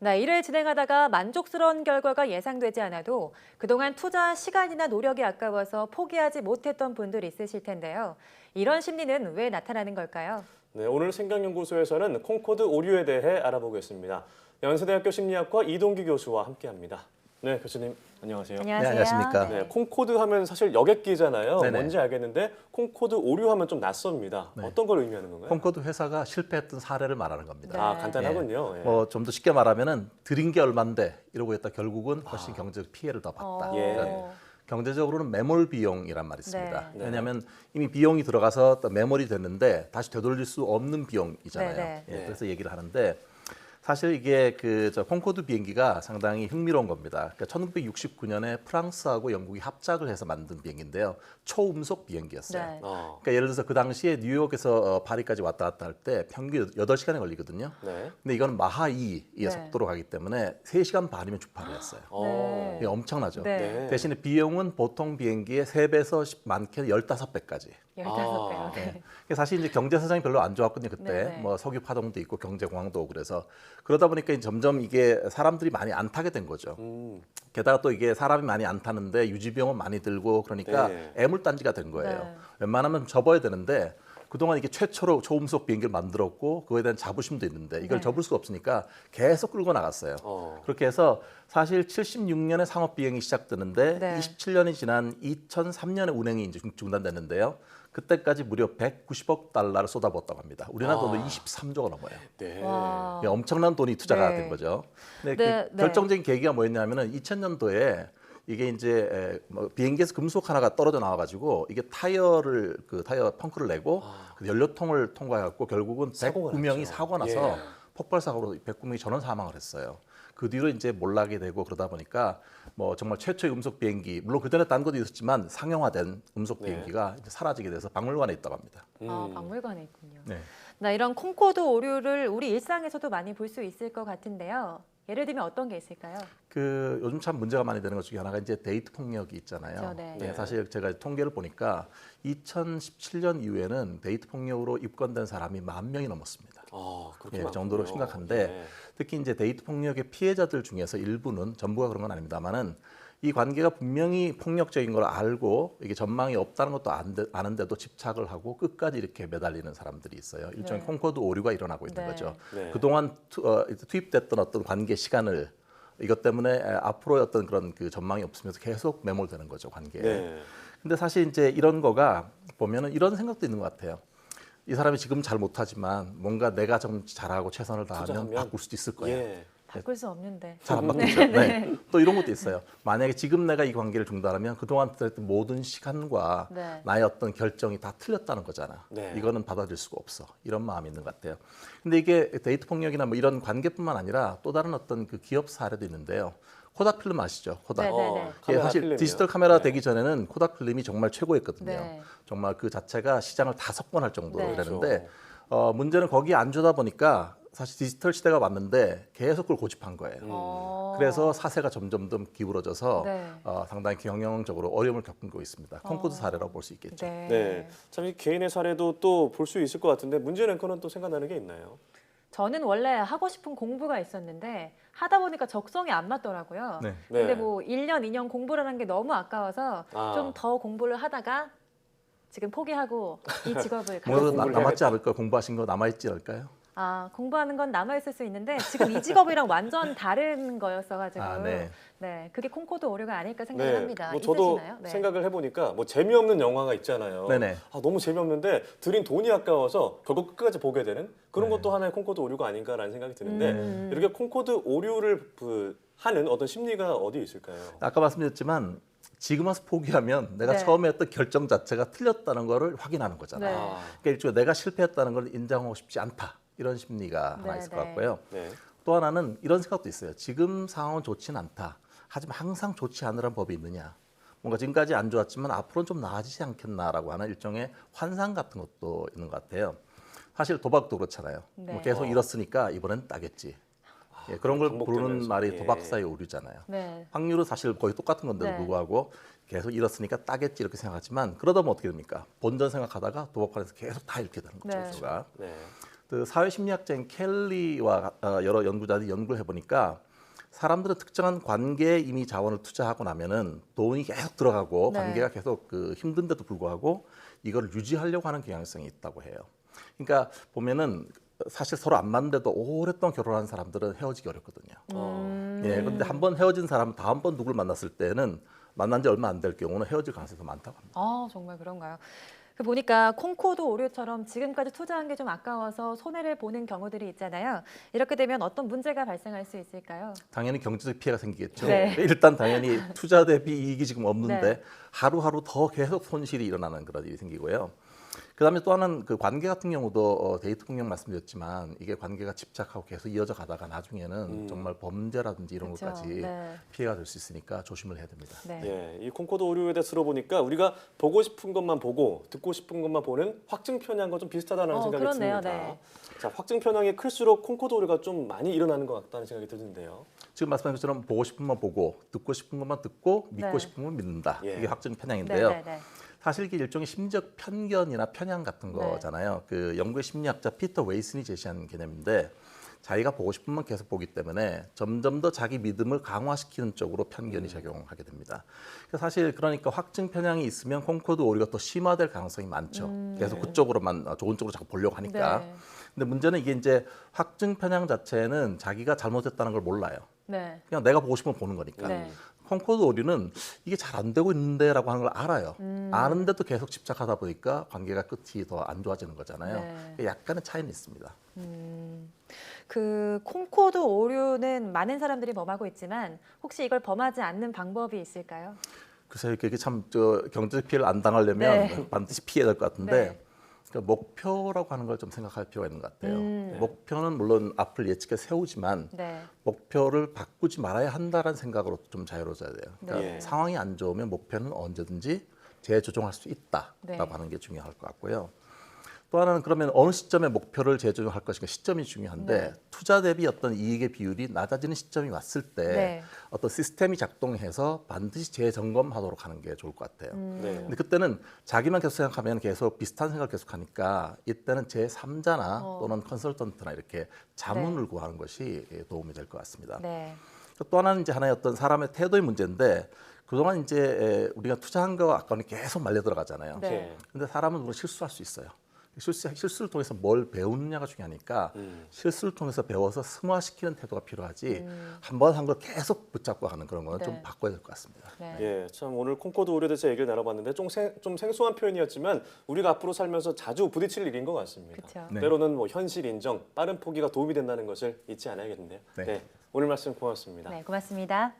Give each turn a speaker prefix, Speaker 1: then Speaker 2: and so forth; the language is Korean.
Speaker 1: 네, 일을 진행하다가 만족스러운 결과가 예상되지 않아도 그동안 투자한 시간이나 노력이 아까워서 포기하지 못했던 분들 있으실 텐데요. 이런 심리는 왜 나타나는 걸까요?
Speaker 2: 네, 오늘 생각연구소에서는 콩코드 오류에 대해 알아보겠습니다. 연세대학교 심리학과 이동기 교수와 함께합니다. 네, 교수님 안녕하세요.
Speaker 1: 안녕하세요.
Speaker 3: 네, 안녕하십니까.
Speaker 2: 네, 콩코드 하면 사실 여객기잖아요.
Speaker 3: 네네.
Speaker 2: 뭔지 알겠는데 콩코드 오류하면 좀 낯섭니다.
Speaker 3: 네.
Speaker 2: 어떤 걸 의미하는 건가요?
Speaker 3: 콩코드 회사가 실패했던 사례를 말하는 겁니다.
Speaker 2: 아, 간단하군요. 예.
Speaker 3: 뭐 좀 더 쉽게 말하면은 들인 게 얼만데 이러고 있다 결국은 훨씬 경제적 피해를 더 봤다.
Speaker 2: 예.
Speaker 3: 이런 경제적으로는 매몰 비용이란 말이 있습니다.
Speaker 1: 네.
Speaker 3: 왜냐하면 이미 비용이 들어가서 또 매몰이 됐는데 다시 되돌릴 수 없는 비용이잖아요.
Speaker 1: 네,
Speaker 3: 예, 그래서 얘기를 하는데 사실 이게 저 콩코드 비행기가 상당히 흥미로운 겁니다. 그러니까 1969년에 프랑스하고 영국이 합작을 해서 만든 비행기인데요. 초음속 비행기였어요.
Speaker 1: 네.
Speaker 2: 아,
Speaker 3: 예를 들어서 그 당시에 뉴욕에서 파리까지 왔다 갔다 할 때 평균 8시간이 걸리거든요.
Speaker 2: 네.
Speaker 3: 근데 이거는 마하 2의
Speaker 1: 네.
Speaker 3: 속도로 가기 때문에 3시간 반이면 출발을 했어요.
Speaker 2: 어,
Speaker 3: 이게 엄청나죠.
Speaker 1: 네.
Speaker 2: 네.
Speaker 3: 대신에 비용은 보통 비행기의 3배에서 많게는 15배까지.
Speaker 1: 15배요.
Speaker 3: 네. 사실 이제 경제 사정이 별로 안 좋았거든요 그때.
Speaker 1: 네, 네.
Speaker 3: 뭐 석유 파동도 있고 경제 공황도 오고 그래서 그러다 보니까 점점 이게 사람들이 많이 안 타게 된 거죠. 게다가 또 이게 사람이 많이 안 타는데 유지비용은 많이 들고 그러니까
Speaker 2: 네.
Speaker 3: 애물단지가 된 거예요.
Speaker 1: 네.
Speaker 3: 웬만하면 접어야 되는데 그동안 이게 최초로 초음속 비행기를 만들었고 그거에 대한 자부심도 있는데 이걸
Speaker 1: 네.
Speaker 3: 접을 수가 없으니까 계속 끌고 나갔어요. 그렇게 해서 사실 76년에 상업 비행이 시작되는데
Speaker 1: 네.
Speaker 3: 27년이 지난 2003년에 운행이 이제 중단됐는데요. 그때까지 무려 190억 달러를 쏟아부었다고 합니다. 우리나라 돈으로 23조가 넘어요.
Speaker 2: 네.
Speaker 1: 와.
Speaker 3: 예, 엄청난 돈이 투자가
Speaker 1: 네.
Speaker 3: 된 거죠. 근데
Speaker 1: 네,
Speaker 3: 그
Speaker 1: 네.
Speaker 3: 결정적인 계기가 뭐였냐면은 2000년도에 이게 이제 뭐 비행기에서 금속 하나가 떨어져 나와가지고 이게 타이어 펑크를 내고 그 연료통을 통과해갖고 결국은
Speaker 2: 사고가
Speaker 3: 109명이
Speaker 2: 났죠.
Speaker 3: 사고 나서
Speaker 2: 예.
Speaker 3: 폭발 사고로 109명이 전원 사망을 했어요. 그 뒤로 이제 몰락이 되고 그러다 보니까 뭐 정말 최초의 음속 비행기 물론 그전에 딴 것도 있었지만 상용화된 음속
Speaker 2: 네.
Speaker 3: 비행기가 이제 사라지게 돼서 박물관에 있다고 합니다.
Speaker 1: 아, 박물관에 있군요.
Speaker 3: 네.
Speaker 1: 나 이런 콩코드 오류를 우리 일상에서도 많이 볼 수 있을 것 같은데요. 예를 들면 어떤 게 있을까요?
Speaker 3: 그 요즘 참 문제가 많이 되는 것 중에 하나가 이제 데이트 폭력이 있잖아요.
Speaker 1: 그렇죠, 네.
Speaker 3: 네, 사실 제가 통계를 보니까 2017년 이후에는 데이트 폭력으로 입건된 사람이 10,000명이 넘었습니다.
Speaker 2: 아, 그렇게
Speaker 3: 예, 그
Speaker 2: 많군요.
Speaker 3: 정도로 심각한데
Speaker 2: 예.
Speaker 3: 특히 이제 데이트 폭력의 피해자들 중에서 일부는 전부가 그런 건 아닙니다만은 이 관계가 분명히 폭력적인 걸 알고 이게 전망이 없다는 것도 아는데도 집착을 하고 끝까지 이렇게 매달리는 사람들이 있어요. 일종의
Speaker 1: 네.
Speaker 3: 콩코드 오류가 일어나고 있는
Speaker 1: 네.
Speaker 3: 거죠.
Speaker 2: 네.
Speaker 3: 그동안 투입됐던 어떤 관계 시간을 이것 때문에 앞으로의 어떤 그런 그 전망이 없으면서 계속 매몰되는 거죠 관계에.
Speaker 2: 네.
Speaker 3: 근데 사실 이제 이런 거가 보면은 이런 생각도 있는 것 같아요. 이 사람이 지금 잘 못하지만 뭔가 내가 좀 잘하고 최선을 다하면
Speaker 2: 투자하면?
Speaker 3: 바꿀 수도 있을 거예요.
Speaker 2: 예.
Speaker 1: 바꿀 수 없는데.
Speaker 3: 잘 안 바뀌죠. 네. 또 이런 것도 있어요. 만약에 지금 내가 이 관계를 중단하면 그동안 들었던 모든 시간과
Speaker 1: 네.
Speaker 3: 나의 어떤 결정이 다 틀렸다는 거잖아.
Speaker 2: 네.
Speaker 3: 이거는 받아들일 수가 없어. 이런 마음이 있는 것 같아요. 근데 이게 데이트 폭력이나 뭐 이런 관계뿐만 아니라 또 다른 어떤 그 기업 사례도 있는데요. 코닥 필름 아시죠? 코닥.
Speaker 1: 네, 네, 네.
Speaker 3: 예,
Speaker 2: 카메라
Speaker 3: 사실
Speaker 2: 필름이요?
Speaker 3: 디지털 카메라
Speaker 2: 네.
Speaker 3: 되기 전에는 코닥 필름이 정말 최고였거든요.
Speaker 1: 네.
Speaker 3: 정말 그 자체가 시장을 다 석권할 정도로
Speaker 1: 네.
Speaker 3: 이랬는데 문제는 거기에 안 주다 보니까 사실 디지털 시대가 왔는데 계속 그걸 고집한 거예요. 그래서 사세가 점점 기울어져서
Speaker 1: 네.
Speaker 3: 상당히 경영적으로 어려움을 겪고 있습니다. 콩코드 사례라고 볼 수 있겠죠.
Speaker 1: 네.
Speaker 2: 네. 참 이 개인의 사례도 또 볼 수 있을 것 같은데 문제 앵커는 또 생각나는 게 있나요?
Speaker 1: 저는 원래 하고 싶은 공부가 있었는데 하다 보니까 적성이 안 맞더라고요.
Speaker 3: 네.
Speaker 1: 근데
Speaker 2: 네.
Speaker 1: 뭐 1년, 2년 공부를 하는 게 너무 아까워서
Speaker 2: 아.
Speaker 1: 좀 더 공부를 하다가 지금 포기하고 이 직업을
Speaker 3: 뭐
Speaker 1: 가졌습니다.
Speaker 2: 공부를
Speaker 3: 남았지
Speaker 2: 해야겠다.
Speaker 3: 않을까? 공부하신 거 남아있지 않을까요?
Speaker 1: 아, 공부하는 건 남아있을 수 있는데 지금 이 직업이랑 완전 다른 거였어가지고
Speaker 3: 아, 네.
Speaker 1: 네, 그게 콩코드 오류가 아닐까 생각을 합니다.
Speaker 2: 뭐 저도
Speaker 1: 있으시나요? 네.
Speaker 2: 생각을 해보니까 뭐 재미없는 영화가 있잖아요.
Speaker 3: 네네.
Speaker 2: 아, 너무 재미없는데 들인 돈이 아까워서 결국 끝까지 보게 되는 그런
Speaker 3: 네.
Speaker 2: 것도 하나의 콩코드 오류가 아닌가라는 생각이 드는데 이렇게 콩코드 오류를 하는 어떤 심리가 어디 있을까요?
Speaker 3: 아까 말씀드렸지만 지금 와서 포기하면 내가
Speaker 1: 네.
Speaker 3: 처음에 했던 결정 자체가 틀렸다는 거를 확인하는 거잖아요.
Speaker 1: 네.
Speaker 2: 아,
Speaker 3: 그러니까 일종의 내가 실패했다는 걸 인정하고 싶지 않다. 이런 심리가 하나
Speaker 1: 네,
Speaker 3: 있을
Speaker 1: 네.
Speaker 3: 것 같고요.
Speaker 2: 네.
Speaker 3: 또 하나는 이런 생각도 있어요. 지금 상황은 좋지는 않다. 하지만 항상 좋지 않으란 법이 있느냐. 뭔가 지금까지 안 좋았지만 앞으로는 좀 나아지지 않겠나라고 하는 일종의 환상 같은 것도 있는 것 같아요. 사실 도박도 그렇잖아요.
Speaker 1: 네.
Speaker 3: 뭐 계속 잃었으니까 이번엔 따겠지. 예, 그런 걸 부르는
Speaker 2: 반복되면서.
Speaker 3: 말이
Speaker 2: 예.
Speaker 3: 도박사의 오류잖아요.
Speaker 1: 네.
Speaker 3: 확률은 사실 거의 똑같은 건데도
Speaker 1: 네.
Speaker 3: 불구하고 계속 잃었으니까 따겠지 이렇게 생각하지만 그러다 보면 어떻게 됩니까? 본전 생각하다가 도박판에서 계속 다 잃게 되는 거죠.
Speaker 1: 네.
Speaker 3: 우리가.
Speaker 2: 네.
Speaker 3: 그 사회심리학자인 켈리와 여러 연구자들이 연구를 해보니까 사람들은 특정한 관계에 이미 자원을 투자하고 나면은 돈이 계속 들어가고
Speaker 1: 네.
Speaker 3: 관계가 계속 그 힘든데도 불구하고 이걸 유지하려고 하는 경향성이 있다고 해요. 그러니까 보면은 사실 서로 안 맞는데도 오랫동안 결혼한 사람들은 헤어지기 어렵거든요. 예, 그런데 한 번 헤어진 사람은 다음번 누굴 만났을 때는 만난 지 얼마 안 될 경우는 헤어질 가능성이 더 많다고 합니다.
Speaker 1: 아, 정말 그런가요? 그 보니까 콩코드 오류처럼 지금까지 투자한 게 좀 아까워서 손해를 보는 경우들이 있잖아요. 이렇게 되면 어떤 문제가 발생할 수 있을까요?
Speaker 3: 당연히 경제적 피해가 생기겠죠.
Speaker 1: 네.
Speaker 3: 일단 당연히 투자 대비 이익이 지금 없는데
Speaker 1: 네.
Speaker 3: 하루하루 더 계속 손실이 일어나는 그런 일이 생기고요. 그다음에 또 하나는 그 관계 같은 경우도 데이트 폭력 말씀드렸지만 이게 관계가 집착하고 계속 이어져 가다가 나중에는 정말 범죄라든지 이런
Speaker 1: 그렇죠.
Speaker 3: 것까지
Speaker 1: 네.
Speaker 3: 피해가 될 수 있으니까 조심을 해야 됩니다.
Speaker 1: 네.
Speaker 2: 예, 이 콩코드 오류에 대해서 들어보니까 우리가 보고 싶은 것만 보고 듣고 싶은 것만 보는 확증 편향과 좀 비슷하다는 생각이
Speaker 1: 그렇네요.
Speaker 2: 듭니다.
Speaker 1: 네.
Speaker 2: 자, 확증 편향이 클수록 콩코드 오류가 좀 많이 일어나는 것 같다는 생각이 드는데요.
Speaker 3: 지금 말씀하신 것처럼 보고 싶은 것만 보고 듣고 싶은 것만 듣고 믿고
Speaker 1: 네.
Speaker 3: 싶은 것만 믿는다.
Speaker 2: 예.
Speaker 3: 이게 확증
Speaker 1: 네,
Speaker 3: 편향인데요.
Speaker 1: 네, 네.
Speaker 3: 사실 이게 일종의 심리적 편견이나 편향 같은
Speaker 1: 네.
Speaker 3: 거잖아요. 그 영국의 심리학자 피터 웨이슨이 제시한 개념인데 자기가 보고 싶은 만 계속 보기 때문에 점점 더 자기 믿음을 강화시키는 쪽으로 편견이 적용하게 됩니다. 사실 그러니까 확증 편향이 있으면 콩코드 오류가 더 심화될 가능성이 많죠. 계속 그쪽으로만 좋은 쪽으로 자꾸 보려고 하니까.
Speaker 1: 네.
Speaker 3: 근데 문제는 이게 이제 확증 편향 자체는 자기가 잘못했다는 걸 몰라요.
Speaker 1: 네.
Speaker 3: 그냥 내가 보고 싶으면 보는 거니까.
Speaker 1: 네.
Speaker 3: 콩코드 오류는 이게 잘 안 되고 있는데라고 하는 걸 알아요. 아는데도 계속 집착하다 보니까 관계가 끝이 더 안 좋아지는 거잖아요.
Speaker 1: 네.
Speaker 3: 약간의 차이는 있습니다.
Speaker 1: 그 콩코드 오류는 많은 사람들이 범하고 있지만 혹시 이걸 범하지 않는 방법이 있을까요?
Speaker 3: 글쎄요, 이게 참 경제적 피해를 안 당하려면
Speaker 1: 네.
Speaker 3: 반드시 피해야 될 것 같은데
Speaker 1: 네.
Speaker 3: 그 목표라고 하는 걸 좀 생각할 필요가 있는 것 같아요.
Speaker 1: 네.
Speaker 3: 목표는 물론 앞을 예측해 세우지만
Speaker 1: 네.
Speaker 3: 목표를 바꾸지 말아야 한다는 생각으로 좀 자유로워져야 돼요. 그러니까
Speaker 2: 네.
Speaker 3: 상황이 안 좋으면 목표는 언제든지 재조정할 수 있다라고
Speaker 1: 네.
Speaker 3: 하는 게 중요할 것 같고요. 또 하나는 그러면 어느 시점에 목표를 재조정할 것인가 시점이 중요한데
Speaker 1: 네.
Speaker 3: 투자 대비 어떤 이익의 비율이 낮아지는 시점이 왔을 때
Speaker 1: 네.
Speaker 3: 어떤 시스템이 작동해서 반드시 재점검하도록 하는 게 좋을 것 같아요.
Speaker 2: 네.
Speaker 3: 근데 그때는 자기만 계속 생각하면 계속 비슷한 생각을 계속하니까 이때는 제3자나 또는 컨설턴트나 이렇게 자문을 구하는 것이 도움이 될 것 같습니다.
Speaker 1: 네.
Speaker 3: 또 하나는 이제 하나의 어떤 사람의 태도의 문제인데 그동안 이제 우리가 투자한 거 아까는 계속 말려 들어가잖아요.
Speaker 1: 네.
Speaker 2: 예.
Speaker 3: 근데 사람은 물론 실수할 수 있어요. 실수를 통해서 뭘 배우느냐가 중요하니까 실수를 통해서 배워서 승화시키는 태도가 필요하지 한 번 한 걸 계속 붙잡고 하는 그런 거는
Speaker 1: 네.
Speaker 3: 좀 바꿔야 될 것 같습니다.
Speaker 1: 네.
Speaker 2: 예, 참 오늘 콩코드 오류에 대해서 얘기를 나눠봤는데 좀 생소한 표현이었지만 우리가 앞으로 살면서 자주 부딪힐 일인 것 같습니다.
Speaker 1: 그쵸.
Speaker 3: 네.
Speaker 2: 때로는 뭐 현실 인정, 빠른 포기가 도움이 된다는 것을 잊지 않아야겠는데요.
Speaker 3: 네.
Speaker 2: 네, 오늘 말씀 고맙습니다.
Speaker 1: 네, 고맙습니다.